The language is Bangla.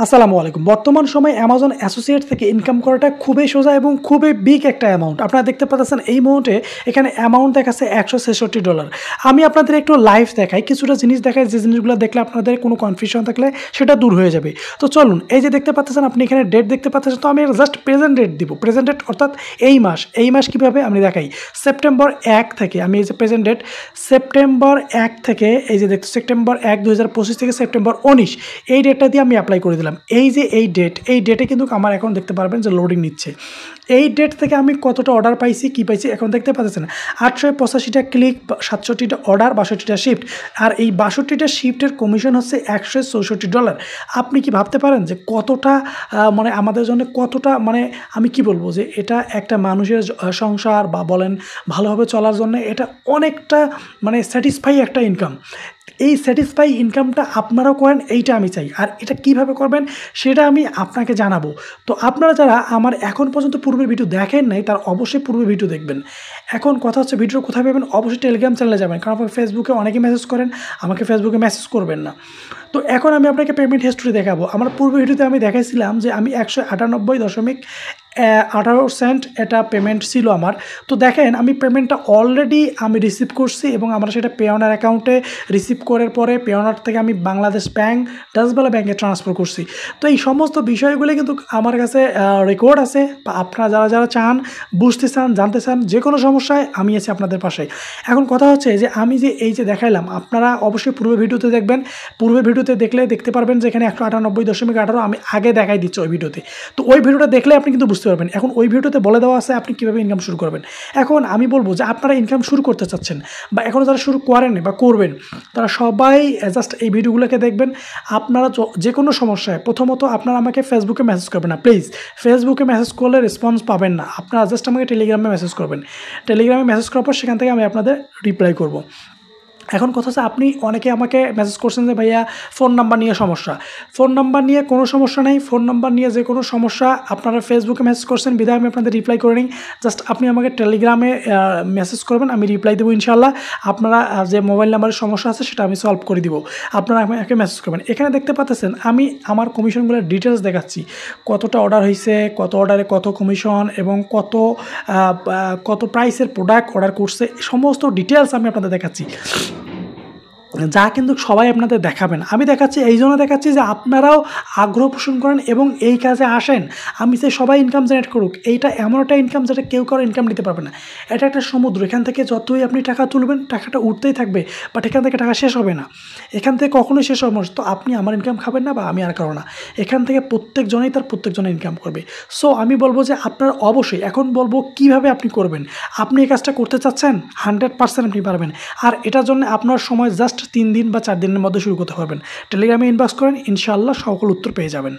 আসসালামু আলাইকুম। বর্তমান সময়ে অ্যামাজন অ্যাসোসিয়েট থেকে ইনকাম করাটা খুবই সোজা এবং খুবই বিগ একটা অ্যামাউন্ট। আপনারা দেখতে পাচ্ছেন এই মুহূর্তে এখানে অ্যামাউন্ট দেখাচ্ছে $166। আমি আপনাদের একটু লাইভ দেখাই, কিছুটা জিনিস দেখাই যে জিনিসগুলো দেখলে আপনাদের কোনো কনফিউশন থাকলে সেটা দূর হয়ে যাবে। তো চলুন, এই যে দেখতে পাচ্ছেন আপনি এখানে ডেট দেখতে পাচ্ছেন, তো আমি জাস্ট প্রেজেন্ট ডেট দিব। প্রেজেন্ট ডেট অর্থাৎ এই মাস কীভাবে আমি দেখাই, সেপ্টেম্বর 1 থেকে আমি এই যে প্রেজেন্ট ডেট সেপ্টেম্বর 1 থেকে এই যে দেখতে সেপ্টেম্বর 1, 2025 থেকে সেপ্টেম্বর 19 এই ডেটটা দিয়ে আমি অ্যাপ্লাই করে দিলাম। এই যে এই ডেটে কিন্তু আমার এখন দেখতে পারবেন যে লোডিং নিচ্ছে। এই ডেট থেকে আমি কতটা অর্ডার পাইছি, কী পাইছি এখন দেখতে পাচ্ছেন। 885টা ক্লিক, 67টা অর্ডার, 62টা শিফট। আর এই 62টা শিফটের কমিশন হচ্ছে $164। আপনি কি ভাবতে পারেন যে কতটা মানে আমাদের জন্য কতটা, মানে আমি কি বলবো যে এটা একটা মানুষের সংসার বা বলেন ভালোভাবে চলার জন্য এটা অনেকটা মানে স্যাটিসফাই একটা ইনকাম। এই স্যাটিসফাই ইনকামটা আপনারাও করেন, এইটা আমি চাই। আর এটা কিভাবে করবেন সেটা আমি আপনাকে জানাবো। তো আপনারা যারা আমার এখন পর্যন্ত পূর্বের ভিডিও দেখেন নাই তারা অবশ্যই পূর্বের ভিডিও দেখবেন। এখন কথা হচ্ছে ভিডিও কোথায় পাবেন, অবশ্যই টেলিগ্রাম চ্যানেলে যাবেন, কারণ আপনার ফেসবুকে অনেকে মেসেজ করেন, আমাকে ফেসবুকে মেসেজ করবেন না। তো এখন আমি আপনাকে পেমেন্ট হিস্ট্রি দেখাবো। আমার পূর্ব ভিডিওতে আমি দেখাইছিলাম যে আমি 198.18 এটা পেমেন্ট ছিল আমার। তো দেখেন আমি পেমেন্টটা অলরেডি আমি রিসিভ করছি এবং আমরা সেটা পেওনার অ্যাকাউন্টে রিসিভ করার পরে পেওনার থেকে আমি বাংলাদেশ ব্যাংক ডাচবাংলা ব্যাংকে ট্রান্সফার করছি। তো এই সমস্ত বিষয়গুলো কিন্তু আমার কাছে রেকর্ড আছে। বা আপনারা যারা যারা চান, বুঝতে চান, জানতে চান, যে কোনো সমস্যায় আমি আছি আপনাদের পাশে। এখন কথা হচ্ছে যে আমি যে এই যে দেখাইলাম, আপনারা অবশ্যই পূর্বের ভিডিওতে দেখবেন। পূর্বের ভিডিওতে দেখলে দেখতে পারবেন যে এখানে 198.18 আমি আগে দেখাই দিচ্ছি ওই ভিডিওতে। তো ওই ভিডিওটা দেখলে আপনি কিন্তু বুঝতে পারবেন। এখন ওই ভিডিওতে বলে দেওয়া আছে আপনি কীভাবে ইনকাম শুরু করবেন। এখন আমি বলবো যে আপনারা ইনকাম শুরু করতে চাচ্ছেন বা এখনও যারা শুরু করেন বা করবেন, তারা সবাই জাস্ট এই ভিডিওগুলোকে দেখবেন। আপনারা যে কোনো সমস্যায় প্রথমত আপনারা আমাকে ফেসবুকে মেসেজ করবেন না, প্লিজ। ফেসবুকে মেসেজ করলে রেসপন্স পাবেন না, আপনারা জাস্ট আমাকে টেলিগ্রামে মেসেজ করবেন। টেলিগ্রামে মেসেজ করার পর সেখান থেকে আমি আপনাদের রিপ্লাই করব। এখন কথা হচ্ছে আপনি অনেকে আমাকে মেসেজ করছেন যে ভাইয়া ফোন নাম্বার নিয়ে সমস্যা। ফোন নাম্বার নিয়ে কোনো সমস্যা নেই। ফোন নাম্বার নিয়ে যে কোনো সমস্যা আপনারা ফেসবুকে মেসেজ করছেন বিধায় আমি আপনাদের রিপ্লাই করে নিই। জাস্ট আপনি আমাকে টেলিগ্রামে মেসেজ করবেন, আমি রিপ্লাই দেবো ইনশাল্লাহ। আপনারা যে মোবাইল নাম্বারের সমস্যা আছে সেটা আমি সলভ করে দিব। আপনারা আমাকে মেসেজ করবেন। এখানে দেখতে পাচ্ছেন আমি আমার কমিশনগুলোর ডিটেলস দেখাচ্ছি, কতটা অর্ডার হয়েছে, কত অর্ডারে কত কমিশন এবং কত প্রাইসের প্রোডাক্ট অর্ডার করছে, সমস্ত ডিটেলস আমি আপনাদের দেখাচ্ছি, যা কিন্তু সবাই আপনাদের দেখাবেন। আমি দেখাচ্ছি এই জন্য দেখাচ্ছি যে আপনারাও আগ্রহ পোষণ করেন এবং এই কাজে আসেন। আমি চাই সবাই ইনকাম জেনারেট করুক। এইটা এমন একটা ইনকাম যেটা কেউ কারো ইনকাম নিতে পারবে না। এটা একটা সমুদ্র, এখান থেকে যতই আপনি টাকা তুলবেন টাকাটা উঠতেই থাকবে, বাট এখান থেকে টাকা শেষ হবে না। এখান থেকে কখনোই শেষ হবে না। তো আপনি আমার ইনকাম খাবেন না বা আমি আর কারো না। এখান থেকে প্রত্যেকজনেই তার প্রত্যেকজনে ইনকাম করবে। সো আমি বলবো যে আপনারা অবশ্যই, এখন বলবো কীভাবে আপনি করবেন। আপনি এই কাজটা করতে চাচ্ছেন, 100% আপনি পারবেন। আর এটার জন্য আপনার সময় জাস্ট 3 দিন বা 4 দিনের মধ্যে শুরু করতে পারবেন। টেলিগ্রামে ইনবক্স করেন, ইনশাআল্লাহ সকল উত্তর পেয়ে যাবেন।